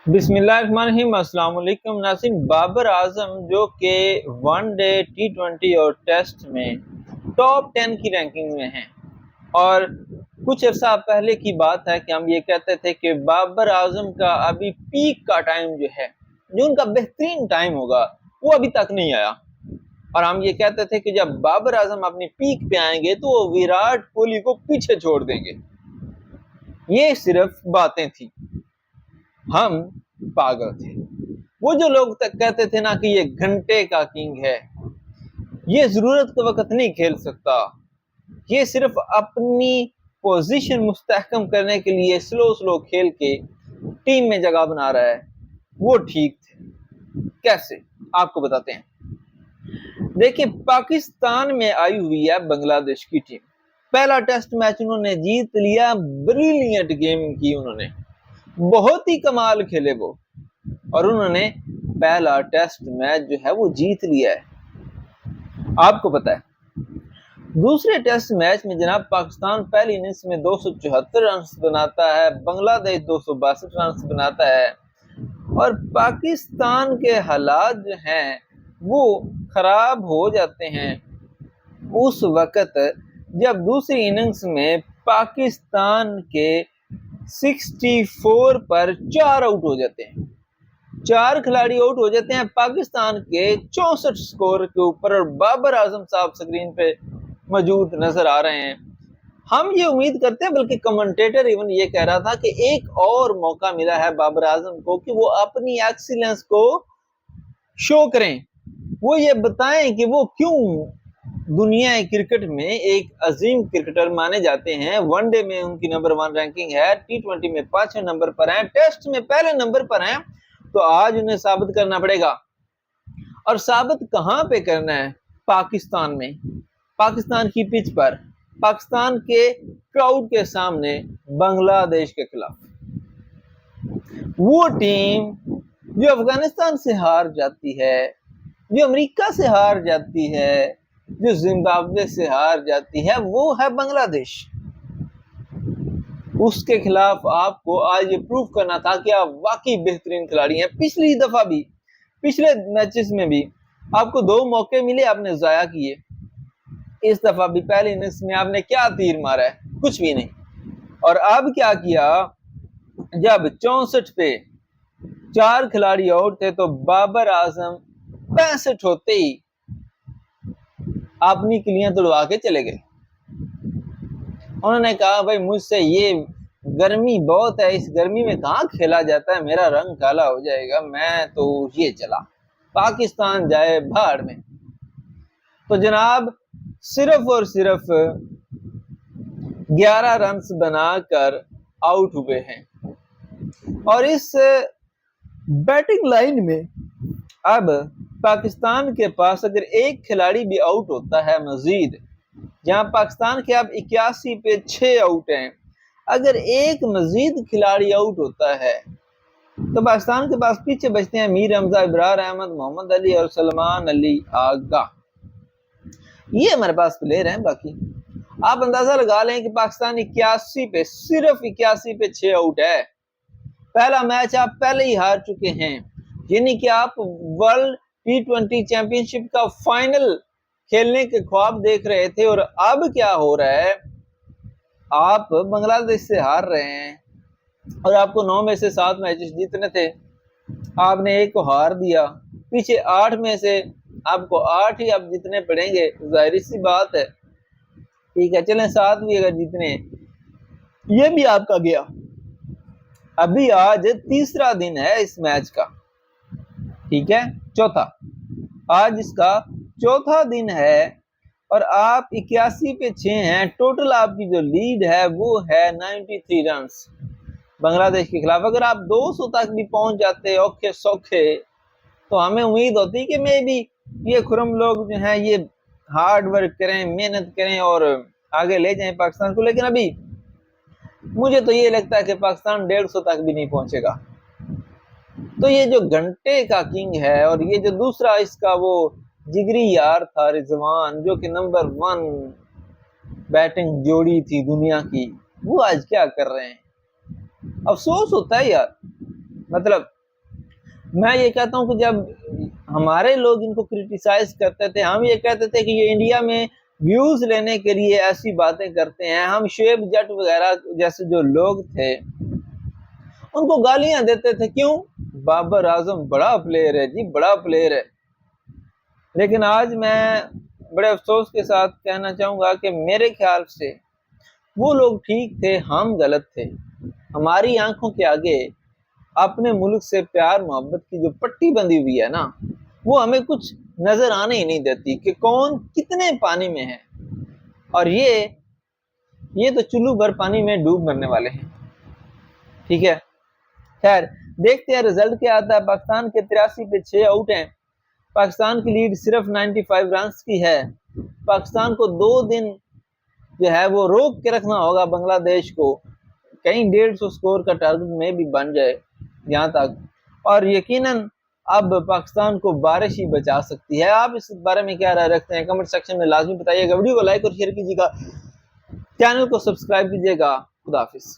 बिस्मिल्लाहिर्रहमानिर्रहीम। अस्सलाम वालेकुम नाज़रीन। बाबर आजम जो कि वनडे T20 और टेस्ट में टॉप 10 की रैंकिंग में हैं और कुछ अर्सा पहले की बात है कि हम ये कहते थे कि बाबर आजम का अभी पीक का टाइम जो है, जो उनका बेहतरीन टाइम होगा, वो अभी तक नहीं आया। और हम ये कहते थे कि जब बाबर आजम अपनी पीक पे आएंगे तो वो विराट कोहली को पीछे छोड़ देंगे। ये सिर्फ बातें थी, हम पागल थे। वो जो लोग तक कहते थे ना कि ये घंटे का किंग है, ये जरूरत के वक्त नहीं खेल सकता, ये सिर्फ अपनी पोजीशन मुस्तहकम करने के लिए स्लो स्लो खेल के टीम में जगह बना रहा है, वो ठीक थे। कैसे, आपको बताते हैं। देखिए, पाकिस्तान में आई हुई है बांग्लादेश की टीम। पहला टेस्ट मैच उन्होंने जीत लिया, ब्रिलियंट गेम की उन्होंने, बहुत ही कमाल खेले वो, और उन्होंने पहला टेस्ट मैच जो है वो जीत लिया है। आपको पता है, दूसरे टेस्ट मैच में जनाब पाकिस्तान पहली इनिंग्स में 274 रन बनाता है, बांग्लादेश 262 रन बनाता है, और पाकिस्तान के हालात जो हैं वो खराब हो जाते हैं उस वक्त जब दूसरी इनिंग्स में पाकिस्तान के 64 पर 4 आउट हो जाते हैं। 4 खिलाड़ी आउट हो जाते हैं पाकिस्तान के 64 स्कोर के ऊपर, और बाबर आजम साहब स्क्रीन पे मौजूद नजर आ रहे हैं। हम ये उम्मीद करते हैं, बल्कि कमेंटेटर इवन ये कह रहा था कि एक और मौका मिला है बाबर आजम को कि वो अपनी एक्सीलेंस को शो करें, वो ये बताएं कि वो क्यों दुनिया क्रिकेट में एक अजीम क्रिकेटर माने जाते हैं। वनडे में उनकी नंबर 1 रैंकिंग है, T20 में 5वें नंबर पर हैं, टेस्ट में पहले नंबर पर हैं। तो आज उन्हें साबित करना पड़ेगा, और साबित कहां पे करना है? पाकिस्तान में, पाकिस्तान की पिच पर, पाकिस्तान के क्राउड के सामने, बांग्लादेश के खिलाफ। वो टीम जो अफगानिस्तान से हार जाती है, जो अमेरिका से हार जाती है, जो जिम्बाब्वे से हार जाती है, वो है बांग्लादेश। उसके खिलाफ आपको आज ये प्रूव करना था कि आप वाकई बेहतरीन खिलाड़ी हैं। पिछली दफा भी, पिछले मैचेस में भी आपको 2 मौके मिले, आपने जाया किए। इस दफा भी पहले इनिंग्स में आपने क्या तीर मारा है? कुछ भी नहीं। और अब क्या किया, जब 64 पे 4 खिलाड़ी आउट थे तो बाबर आजम 65 होते ही अपनी किलियां तोड़वा के चले गए। उन्होंने कहा, भाई मुझसे ये गर्मी बहुत है, इस गर्मी में कहाँ खेला जाता है, मेरा रंग काला हो जाएगा, मैं तो ये चला, पाकिस्तान जाए भाड़ में। तो जनाब सिर्फ और सिर्फ 11 रन बनाकर आउट हुए हैं, और इस बैटिंग लाइन में अब पाकिस्तान के पास अगर एक खिलाड़ी भी आउट होता है मजीद, जहां पाकिस्तान के अब 81 पे 6 आउट हैं, अगर एक मजीद खिलाड़ी आउट होता है तो पाकिस्तान के पास पीछे बचते हैं मीर हमजा, इब्रार अहमद, मोहम्मद अली और सलमान अली आगा। ये हमारे पास प्लेयर हैं। बाकी आप अंदाजा लगा लें कि पाकिस्तान 81 पे, सिर्फ 81 पे 6 आउट है। पहला मैच आप पहले ही हार चुके हैं, यानी कि आप वर्ल्ड T20 चैंपियनशिप का फाइनल खेलने के ख्वाब देख रहे थे, और अब क्या हो रहा है, आप बांग्लादेश से हार रहे हैं, और आपको 9 में से 7 मैचेस जीतने थे, आपने एक को हार दिया। पीछे 8 में से आपको 8 ही अब जीतने पड़ेंगे, जाहिर सी बात है। ठीक है, चलें 7 भी अगर जीतने, ये भी आपका गया। अभी आज तीसरा दिन है इस मैच का, ठीक है, चौथा, आज इसका चौथा दिन है, और आप 81 पे 6 हैं। टोटल आपकी जो लीड है वो है 93 रन बांग्लादेश के खिलाफ। अगर आप 200 तक भी पहुंच जाते औखे सौखे, तो हमें उम्मीद होती कि मे भी ये खुरम लोग जो हैं ये हार्ड वर्क करें, मेहनत करें और आगे ले जाएं पाकिस्तान को। लेकिन अभी मुझे तो ये लगता है कि पाकिस्तान 150 तक भी नहीं पहुंचेगा। तो ये जो घंटे का किंग है, और ये जो दूसरा इसका वो जिगरी यार था रिजवान, जो कि नंबर 1 बैटिंग जोड़ी थी दुनिया की, वो आज क्या कर रहे हैं? अफसोस होता है यार, मतलब मैं ये कहता हूँ कि जब हमारे लोग इनको क्रिटिसाइज करते थे, हम ये कहते थे कि ये इंडिया में व्यूज लेने के लिए ऐसी बातें करते हैं, हम शुएब जट वगैरह जैसे जो लोग थे उनको गालियां देते थे। क्यों? बाबर आजम बड़ा प्लेयर है जी, बड़ा प्लेयर है। लेकिन आज मैं बड़े अफसोस के साथ कहना चाहूंगा कि मेरे ख्याल से वो लोग ठीक थे, हम गलत थे। हमारी आंखों के आगे अपने मुल्क से प्यार मोहब्बत की जो पट्टी बंधी हुई है ना, वो हमें कुछ नजर आने ही नहीं देती कि कौन कितने पानी में है। और ये तो चुल्लू भर पानी में डूब मरने वाले हैं। ठीक है, खैर देखते हैं रिजल्ट क्या आता है। पाकिस्तान के 83 पे 6 आउट हैं। पाकिस्तान की लीड सिर्फ 95 रन की है। पाकिस्तान को 2 दिन जो है वो रोक के रखना होगा बांग्लादेश को, कहीं 150 स्कोर का टारगेट में भी बन जाए यहाँ तक। और यकीनन अब पाकिस्तान को बारिश ही बचा सकती है। आप इस बारे में क्या राय रखते हैं? कमेंट सेक्शन में लाजमी बताइएगा। वीडियो को लाइक और शेयर कीजिएगा, चैनल को सब्सक्राइब कीजिएगा। खुदा हाफिज।